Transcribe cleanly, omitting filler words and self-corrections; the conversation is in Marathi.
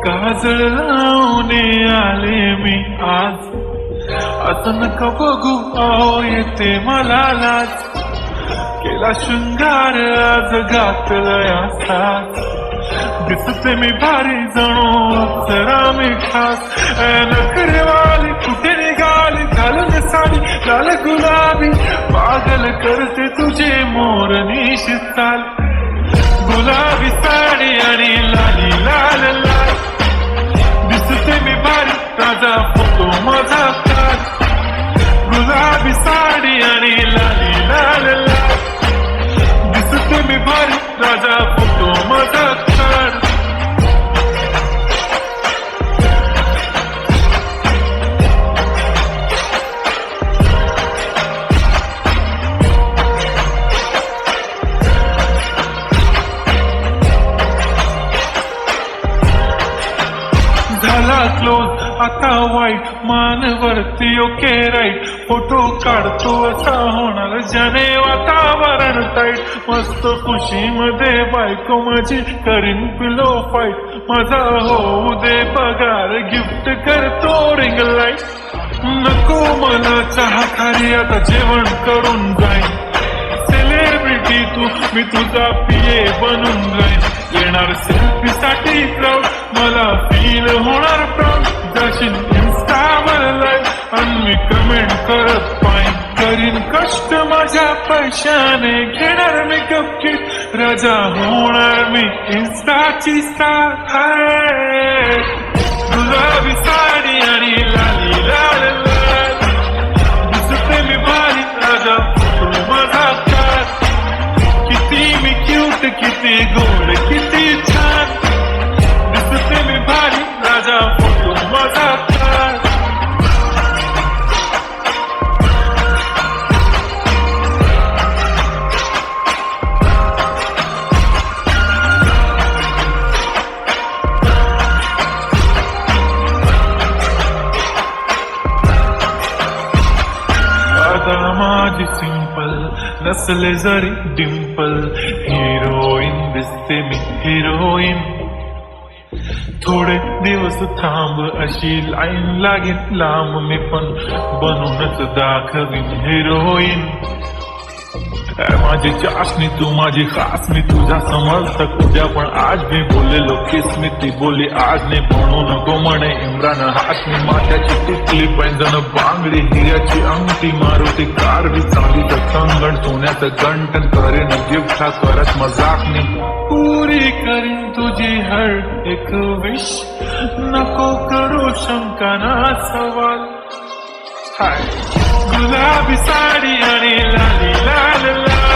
काजळ लावून आले मी आज, असं नका बघू अहो येते मला लाज, केला शृंगार आज घातलया साज, दिसते मी भारी जणू जरा मी खास, नखरेवाली कुठे निघाली घालून साडी लाल गुलाबी, पागल करते तुझे मोरनीश चाल, गुलाबी साडी आणि लाली लाल लाल, दिसते मी भारी राजा फोटो माझा काढ, गुलाबी साडी आणि लाली लाल लाल, दिसते मी भारी राजा फोटो माझा काढ. झाला क्लोज आता वाईट, मानवरती ओके राईट, फोटो काढतो असा होणार ज्याने वातावरण टाईट, मस्त खुशीमध्ये बायको माझी करीन पिलो फाईट, माझा होऊ दे पगार गिफ्ट करतो रिंग लाईट, नको मला चहा खाली आता जेवण करून जाईन, सेलिब्रिटी तू मी तुझा पिये बनून जाईन, येणार सेल्फी साठी क्राऊड मला फील होणार प्राऊड, जाशील इन्स्टावर लाईव्ह आणि मी कमेंट करत पाईन, करीन कष्ट माझ्या पैशाने घेणार मेकअप किट, राजा होणार मी इन्स्टाची स्टार, गुलाबी साडी आणि लाली लाल लाल, दिसते मी भारी राजा फोटो माझा काढ, किती मी क्यूट किती गोड किती छान, दिसते मी भारी राजा फोटो माझा काढ. आता माझी सिंपल नसले जरी डिंपल, हिरोईन दिसते मी हिरोईन, थोडे दिवस थांब अशी लाईन लागेल लांब, मी पण बनूनच दाखवीन हिरोईन, माझी चाशनी तू माझी खास, मी तुझा समर्थक उद्या पण आज मी बोललेलो किस मी ती बोली आज नाही, म्हणू नको म्हणे इम्रान हाशमी, माथ्याची टिकली पैंजण बांगडी हिऱ्याची अंगठी, मारुती कार बी चांदीचं कंगण, सोन्याचं गंठन, करेन गिफ्ट हा करत मजाक नाही, पुरी करीन तुझी हर एक विश, नको करू शंका ना सवाल, हाय गुलाबी साडी आणि लाली लाल लाल,